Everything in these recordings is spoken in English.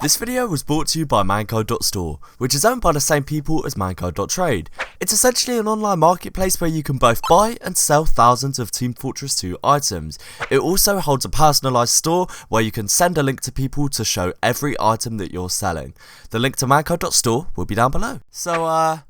This video was brought to you by Manco.store, which is owned by the same people as Manco.trade. It's essentially an online marketplace where you can both buy and sell thousands of Team Fortress 2 items. It also holds a personalised store where you can send a link to people to show every item that you're selling. The link to Manco.store will be down below. So, I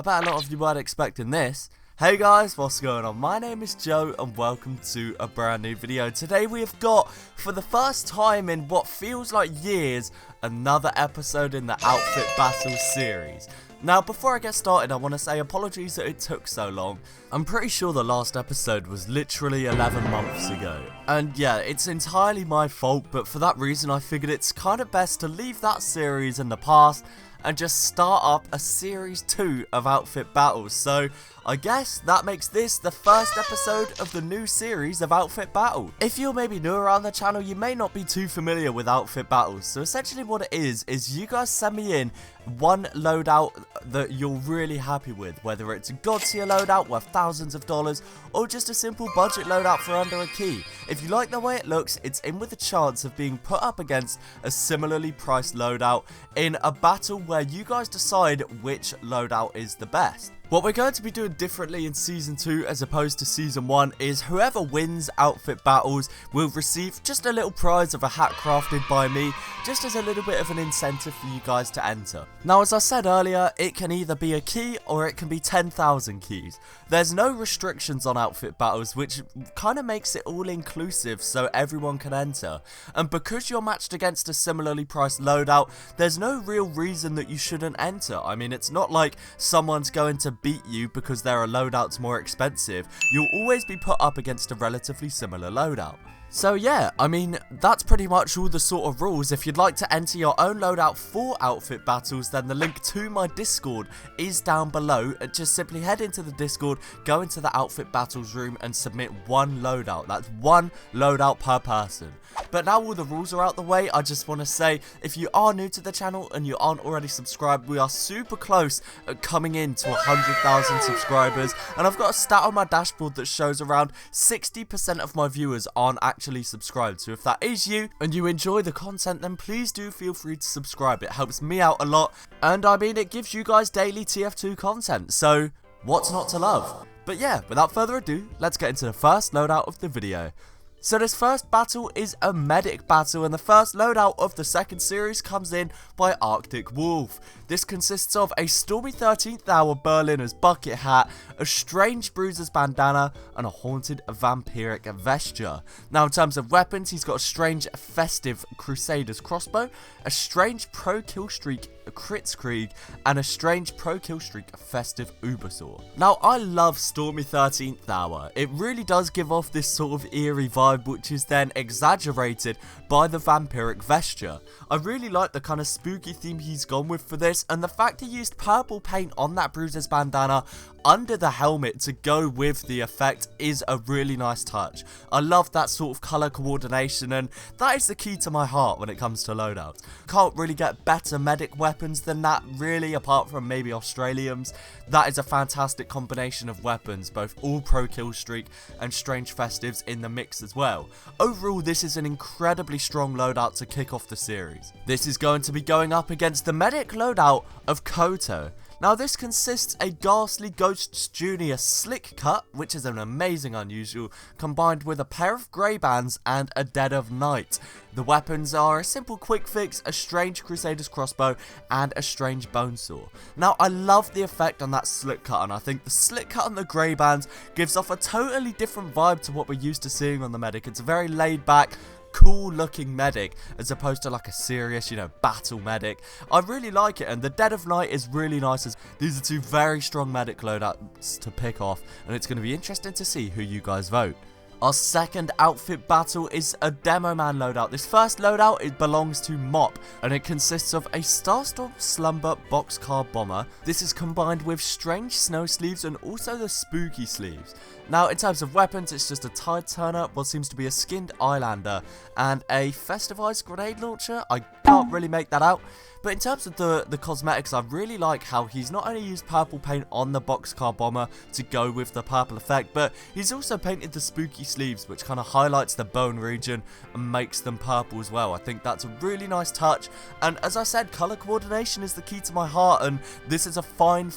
bet a lot of you weren't expecting this. Hey guys, what's going on? My name is Joe and welcome to a brand new video. Today we have got, for the first time in what feels like years, another episode in the Outfit Battle series. Now, before I get started, I want to say apologies that it took so long. I'm pretty sure the last episode was literally 11 months ago. And yeah, it's entirely my fault, but for that reason I figured it's kind of best to leave that series in the past and just start up a series 2 of Outfit Battles. So I guess that makes this the first episode of the new series of Outfit Battle. If you're maybe new around the channel, you may not be too familiar with Outfit Battles. So essentially what it is you guys send me in one loadout that you're really happy with, whether it's a god tier loadout worth thousands of dollars or just a simple budget loadout for under a key. If you like the way it looks, it's in with a chance of being put up against a similarly priced loadout in a battle where you guys decide which loadout is the best. What we're going to be doing differently in Season 2 as opposed to Season 1 is whoever wins Outfit Battles will receive just a little prize of a hat crafted by me, just as a little bit of an incentive for you guys to enter. Now, as I said earlier, it can either be a key or it can be 10,000 keys. There's no restrictions on Outfit Battles, which kind of makes it all inclusive so everyone can enter. And because you're matched against a similarly priced loadout, there's no real reason that you shouldn't enter. I mean, it's not like someone's going to beat you because there are loadouts more expensive. You'll always be put up against a relatively similar loadout. So yeah, I mean, that's pretty much all the sort of rules. If you'd like to enter your own loadout for Outfit Battles, then the link to my Discord is down below. Just simply head into the Discord, go into the Outfit Battles room and submit one loadout. That's one loadout per person. But now all the rules are out the way, I just want to say, if you are new to the channel and you aren't already subscribed, we are super close at coming in to 100,000 subscribers. And I've got a stat on my dashboard that shows around 60% of my viewers aren't actually subscribed. So if that is you and you enjoy the content, then please do feel free to subscribe. It helps me out a lot. And I mean, it gives you guys daily TF2 content. So what's not to love? But yeah, without further ado, let's get into the first loadout of the video. So this first battle is a medic battle, and the first loadout of the second series comes in by Arctic Wolf. This consists of a Stormy 13th Hour Berliner's bucket hat, a strange Bruiser's bandana, and a haunted vampiric vesture. Now in terms of weapons, he's got a strange festive Crusader's crossbow, a strange pro killstreak Kritzkrieg, and a strange pro killstreak festive Ubersaw. Now I love Stormy 13th Hour. It really does give off this sort of eerie vibe, which is then exaggerated by the vampiric vesture. I really like the kind of spooky theme he's gone with for this, and the fact he used purple paint on that Bruiser's bandana under the helmet to go with the effect is a really nice touch. I love that sort of colour coordination, and that is the key to my heart when it comes to loadouts. Can't really get better medic weapons than that, really, apart from maybe Australiums. That is a fantastic combination of weapons, both all pro kill streak and strange festives in the mix as well. Overall, this is an incredibly strong loadout to kick off the series. This is going to be going up against the medic loadout of Koto. Now this consists a Ghastly Ghosts Jr. slick cut, which is an amazing unusual, combined with a pair of grey bands and a Dead of Night. The weapons are a simple quick fix, a strange Crusader's crossbow, and a strange bone saw. Now I love the effect on that slick cut, and I think the slick cut on the grey bands gives off a totally different vibe to what we're used to seeing on the medic. It's a very laid back, cool looking medic as opposed to like a serious, battle medic. I really like it, and the Dead of Night is really nice. As these are two very strong medic loadouts to pick off, and it's going to be interesting to see who you guys vote. Our second outfit battle is a Demo Man loadout. This first loadout, it belongs to MOPP, and it consists of a Starstorm Slumber Boxcar Bomber. This is combined with strange snow sleeves and also the spooky sleeves. Now in terms of weapons, it's just a Tide Turner, what seems to be a skinned Islander, and a Festivized Grenade Launcher. I can't really make that out. But in terms of the cosmetics, I really like how he's not only used purple paint on the boxcar bomber to go with the purple effect, but he's also painted the spooky sleeves, which kind of highlights the bone region and makes them purple as well. I think that's a really nice touch, and as I said, colour coordination is the key to my heart, and this is a fine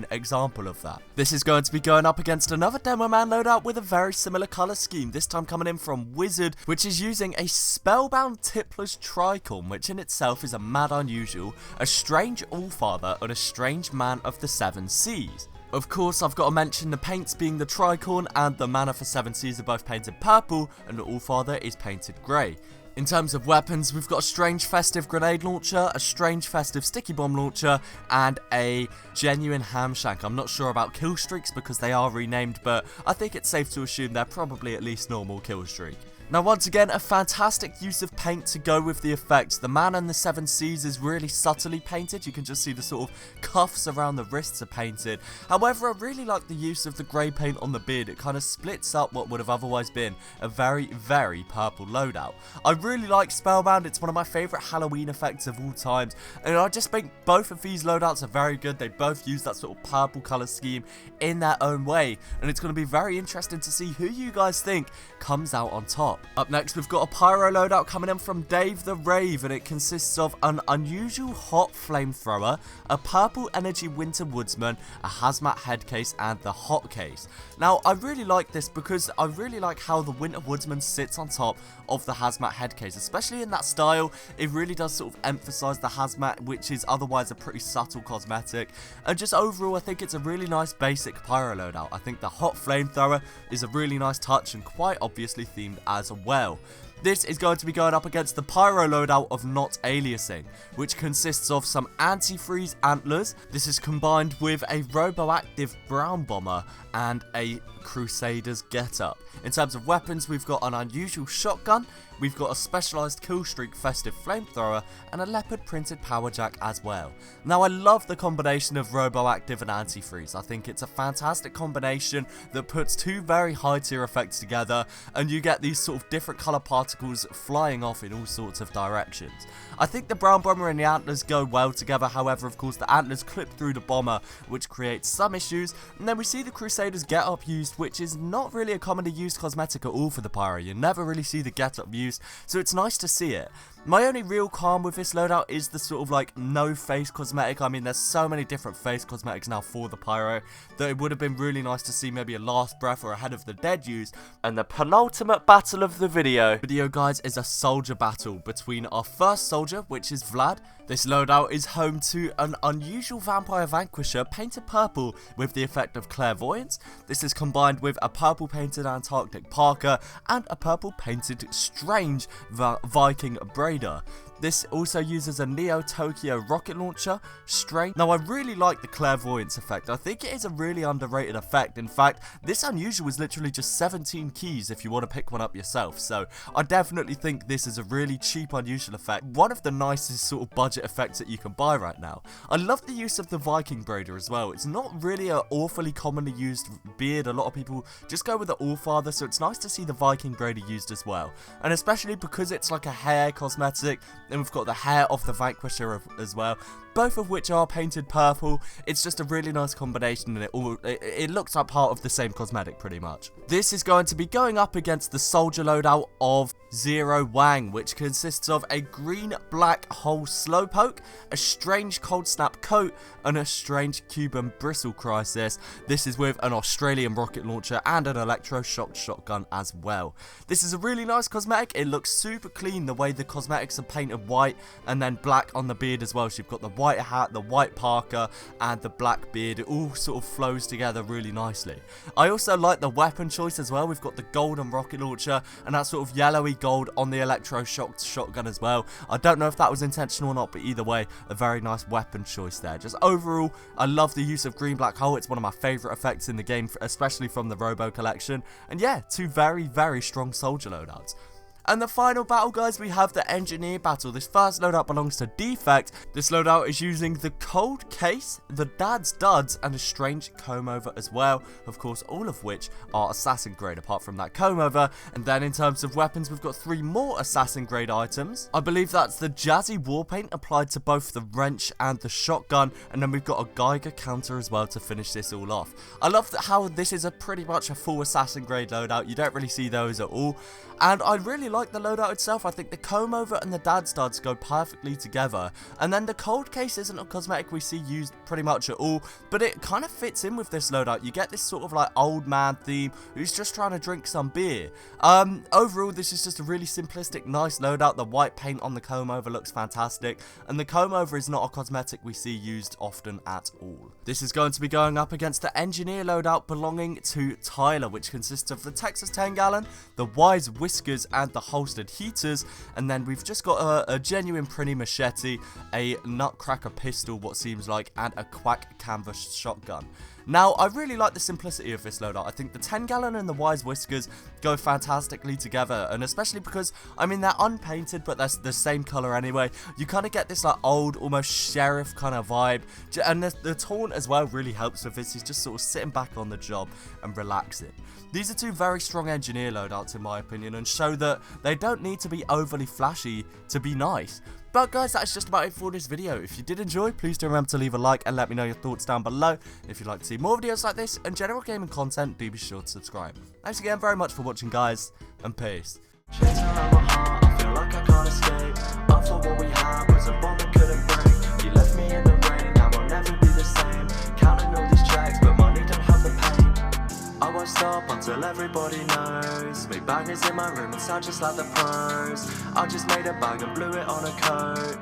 example of that. This is going to be going up against another Demo Man loadout with a very similar colour scheme, this time coming in from Wizard, which is using a Spellbound Tippler's Tricorn, which in itself is a mad unusual, a strange Allfather, and a strange Man of the Seven Seas. Of course, I've got to mention the paints being the Tricorn and the Mana for Seven Seas are both painted purple, and the Allfather is painted grey. In terms of weapons, we've got a strange festive grenade launcher, a strange festive sticky bomb launcher, and a genuine hamshank. I'm not sure about kill streaks because they are renamed, but I think it's safe to assume they're probably at least normal kill streak. Now once again, a fantastic use of paint to go with the effects. The Man and the Seven Seas is really subtly painted. You can just see the sort of cuffs around the wrists are painted. However, I really like the use of the grey paint on the beard. It kind of splits up what would have otherwise been a very purple loadout. I really like Spellbound. It's one of my favourite Halloween effects of all times. And I just think both of these loadouts are very good. They both use that sort of purple colour scheme in their own way. And it's going to be very interesting to see who you guys think comes out on top. Up next, we've got a Pyro loadout coming in from DAVETHERAVE, and it consists of an unusual hot flamethrower, a purple energy winter woodsman, a hazmat head case, and the hot case. Now, I really like this because I really like how the winter woodsman sits on top of the hazmat head case, especially in that style. It really does sort of emphasize the hazmat, which is otherwise a pretty subtle cosmetic, and just overall I think it's a really nice basic Pyro loadout. I think the hot flamethrower is a really nice touch and quite obviously themed as well. This is going to be going up against the Pyro loadout of Not Aliasing, which consists of some antifreeze antlers. This is combined with a roboactive brown bomber and a Crusader's getup. In terms of weapons, we've got an unusual shotgun, we've got a specialised killstreak festive flamethrower, and a leopard printed power jack as well. Now, I love the combination of roboactive and antifreeze. I think it's a fantastic combination that puts two very high tier effects together, and you get these sort of different colour particles flying off in all sorts of directions. I think the brown bomber and the antlers go well together. However, of course, the antlers clip through the bomber, which creates some issues. And then we see the Crusader's getup used, which is not really a commonly used cosmetic at all for the Pyro. You never really see the getup used, so it's nice to see it. My only real qualm with this loadout is the sort of like no face cosmetic. I mean, there's so many different face cosmetics now for the Pyro that it would have been really nice to see maybe a Last Breath or a Head of the Dead used. And the penultimate battle of the video, guys, is a soldier battle between our first soldier, which is VLAD. This loadout is home to an unusual vampire vanquisher painted purple with the effect of clairvoyance. This is combined with a purple painted Antarctic Parker and a purple painted strange Viking Braider. This also uses a Neo Tokyo rocket launcher, strange. Now, I really like the clairvoyance effect. I think it is a really underrated effect. In fact, this unusual is literally just 17 keys if you want to pick one up yourself. So I definitely think this is a really cheap, unusual effect. One of the nicest sort of budget effects that you can buy right now. I love the use of the Viking Braider as well. It's not really an awfully commonly used beard. A lot of people just go with the Allfather, so it's nice to see the Viking Braider used as well. And especially because it's like a hair cosmetic, and we've got the hair of the Vanquisher as well, both of which are painted purple. It's just a really nice combination, and it looks like part of the same cosmetic pretty much. This is going to be going up against the soldier loadout of ZEROWANG, which consists of a green black hole slowpoke, a strange cold snap coat, and a strange Cuban bristle crisis. This is with an Australian rocket launcher and an electroshock shotgun as well. This is a really nice cosmetic. It looks super clean the way the cosmetics are painted white and then black on the beard as well. So you've got the white hat, the white parka, and the black beard. It all sort of flows together really nicely. I also like the weapon choice as well. We've got the golden rocket launcher and that sort of yellowy gold on the electroshock shotgun as well. I don't know if that was intentional or not, but either way, a very nice weapon choice there. Just overall, I love the use of green black hole. It's one of my favourite effects in the game, especially from the Robo collection. And yeah, two very strong soldier loadouts. And the final battle, guys, we have the engineer battle. This first loadout belongs to Defect. This loadout is using the cold case, the dad's duds, and a strange comb over as well. Of course, all of which are assassin grade apart from that comb over. And then in terms of weapons, we've got 3 more assassin grade items. I believe that's the jazzy war paint applied to both the wrench and the shotgun. And then we've got a Geiger counter as well to finish this all off. I love how this is pretty much a full assassin grade loadout. You don't really see those at all. And I really like the loadout itself. I think the comb over and the dad studs go perfectly together. And then the cold case isn't a cosmetic we see used pretty much at all, but it kind of fits in with this loadout. You get this sort of like old man theme who's just trying to drink some beer. Overall, this is just a really simplistic, nice loadout. The white paint on the comb over looks fantastic, and the comb over is not a cosmetic we see used often at all. This is going to be going up against the engineer loadout belonging to Tyler, which consists of the Texas 10 gallon, the Wise whiskers, and the holstered heaters. And then we've just got a genuine Prinny machete, a nutcracker pistol, what seems like, and a quack canvas shotgun. Now, I really like the simplicity of this loadout. I think the 10 gallon and the Wise whiskers go fantastically together, and especially because, I mean, they're unpainted, but they're the same color anyway. You kind of get this like old, almost sheriff kind of vibe, and the taunt as well really helps with this. He's just sort of sitting back on the job and relaxing. These are 2 very strong engineer loadouts in my opinion, and show that they don't need to be overly flashy to be nice. But guys, that's just about it for this video. If you did enjoy, please do remember to leave a like and let me know your thoughts down below. If you'd like to see more videos like this and general gaming content, do be sure to subscribe. Thanks again very much for watching, guys, and peace. Stop until everybody knows me bag is in my room and sound just like the pros. I just made a bag and blew it on a coat.